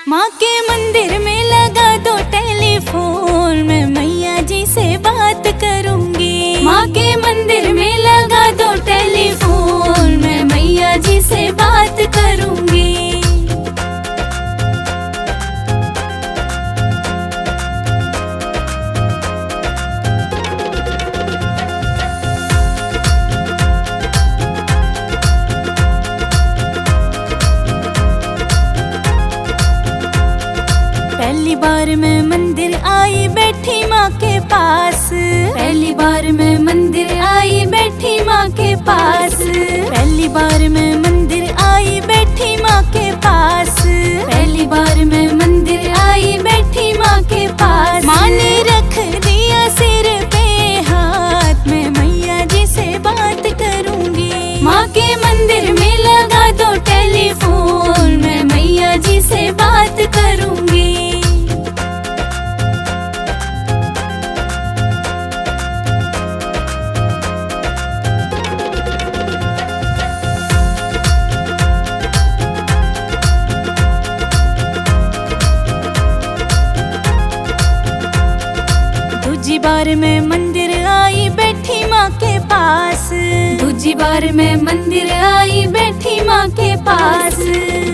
माँ के मंदिर में लगा दो टेलीफोन, मैं मैया जी से बात करूंगी। माँ के मंदिर में लगा दो टेलीफोन, मैं मैया जी से बात करूंगी। पहली बार मैं मंदिर आई बैठी माँ के पास, पहली बार मैं मंदिर आई बैठी माँ के पास, पहली बार मैं मंदिर आई बैठी माँ के पास, पहली बार मैं मंदिर आई बैठी माँ के पास। माँ ने रख दिया सिर पे हाथ, मैं मैया जी से बात करूंगी। माँ के मंदिर में लगा दो टेलीफोन, मैं मैया जी से बात करूंगी। दूजी बार मैं मंदिर आई बैठी माँ के पास, दूजी बार मैं मंदिर आई बैठी माँ के पास,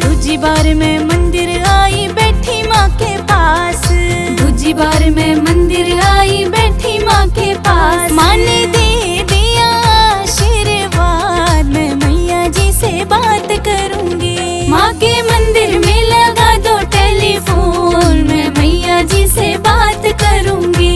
दूजी बार मैं मंदिर आई बैठी माँ के पास, दूजी बार मैं मंदिर आई बैठी माँ के पास। माँ ने दे दिया आशीर्वाद, मैं मैया जी से बात करूंगी। माँ के मंदिर में लगा दो टेलीफोन, मैं मैया जी से बात करूंगी।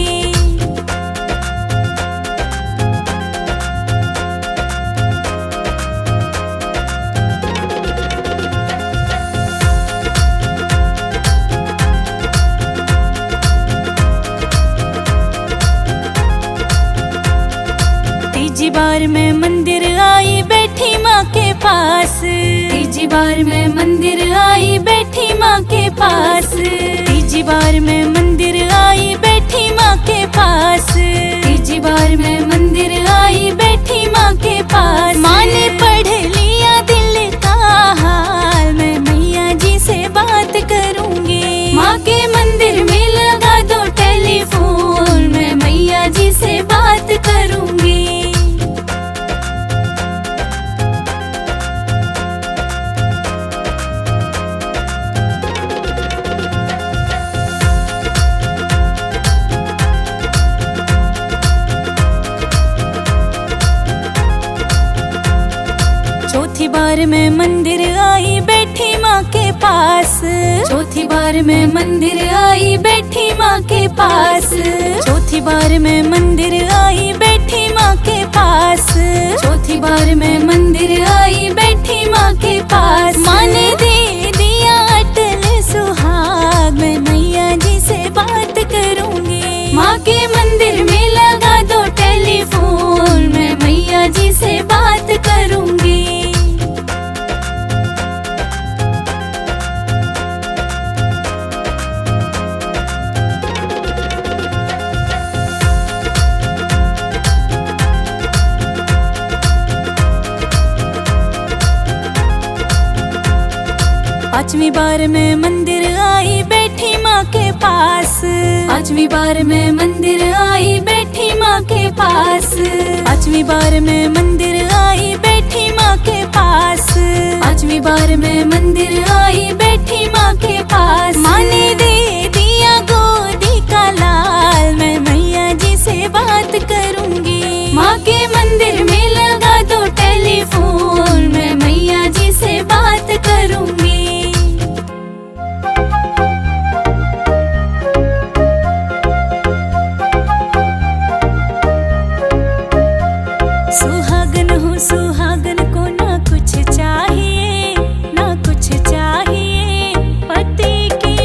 तीजी बार मैं मंदिर आई बैठी माँ के पास, तीजी बार मैं मंदिर आई बैठी माँ के पास, तीजी बार मैं मंदिर आई बैठी माँ के पास, तीजी बार मैं मंदिर आई बैठी माँ के पास। माँ ने पढ़ लिया दिल का हाल, मैं मैया जी से बात करूंगी। माँ के मंदिर में लगा दो टेलीफोन, मैं मैया जी से बात करूंगी। चौथी बार मैं मंदिर आई बैठी माँ के पास, चौथी बार मैं मंदिर आई बैठी माँ के पास, चौथी बार मैं मंदिर आई बैठी माँ के पास, चौथी बार मैं मंदिर आई बैठी माँ के पास। माँ ने दे दिया अटल सुहाग, मैं मैया जी से बात करूंगी। माँ के मंदिर में लगा दो टेलीफोन, मैं मैया जी से बात करूंगी। पांचवी बार मैं मंदिर आई बैठी माँ के पास, पांचवी बार मैं मंदिर आई बैठी माँ के पास, पांचवी बार मैं मंदिर आई बैठी माँ के पास, पांचवी बार मैं मंदिर आई बैठी माँ के पास। माँ ने दे दिया गोदी का लाल, मैं मैया जी से बात करूंगी। माँ के मंदिर में लगा दो टेलीफोन, मैं मैया जी से बात करूंगी। सुहागन हूँ सुहागन को ना कुछ चाहिए, ना कुछ चाहिए, पति की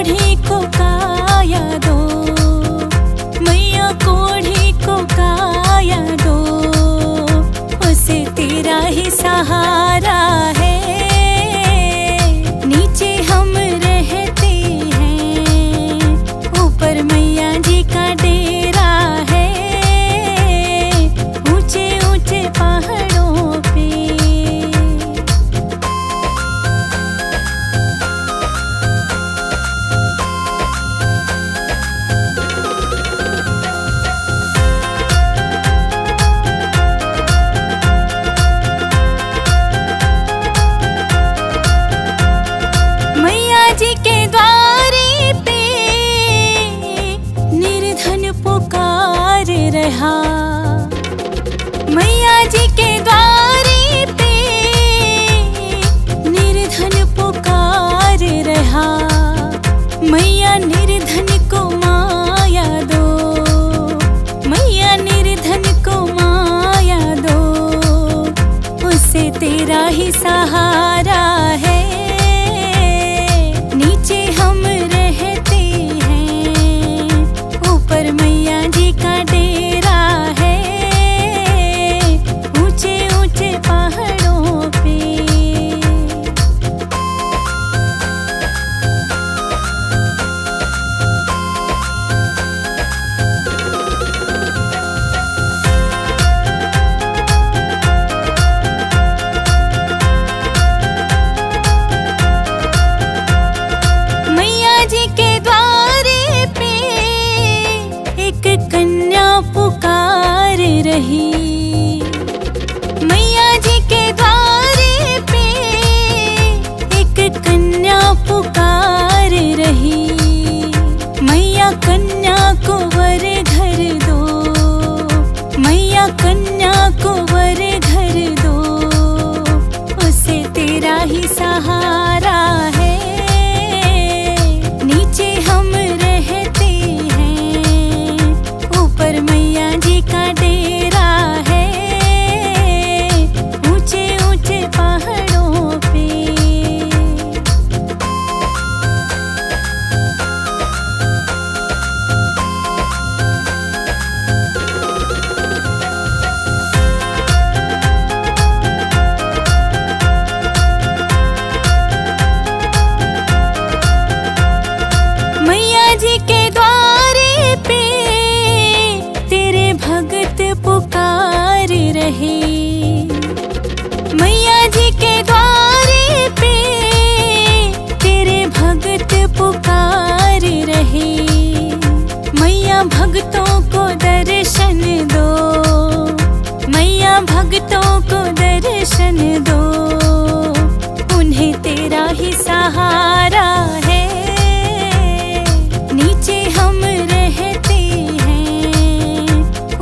कोढ़ी को काया दो, मैया कोढ़ी को काया दो, उसे तेरा ही सहारा है। नीचे हम रहते हैं, ऊपर मैया जी का डेरा है, ऊंचे ऊंचे पहाड़ों पे। मैया जी के द्वारे पे निर्धन पुकार रहा, मैया जी के द्वारे पे निर्धन पुकार रहा। मैया निर्धन को माया दो, मैया निर्धन को माया दो, उसे तेरा ही सहारा है। नीचे हम रहते हैं, ऊपर मैया जी का डेरा है, ऊंचे ऊंचे पहाड़ों पे। मैया जी के द्वारे पे एक कन्या पुकार रही, मैया जी के द्वारे पे एक कन्या पुकार रही। मैया कन्या को वर घर दो, मैया कन्या को वर घर दो, उसे तेरा ही सहारा है। नीचे हम रहते हैं, ऊपर मैया जी का डेरा है, ऊंचे ऊंचे पहाड़ों पे। मैया जी के द्वारे पे तेरे भगत पुकार रहे, मैया जी के द्वारे पे तेरे भगत पुकार रहे। मैया भक्तों को दर्शन दो, मैया भक्तों को दर्शन दो, उन्हें तेरा ही सहारा है। नीचे हम रहते हैं,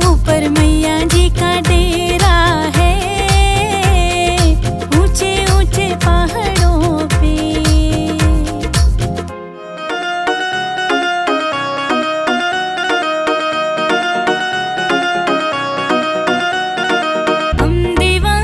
ऊपर मैया जी का डेरा है, ऊंचे ऊंचे पहाड़ों पे। हम देवा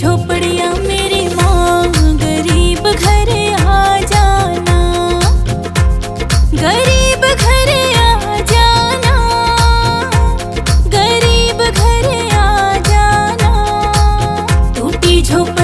झोपड़ियाँ मेरी माँ, गरीब घर आ जाना, गरीब घर आ जाना, गरीब घर आ जाना। टूटी झोपड़ी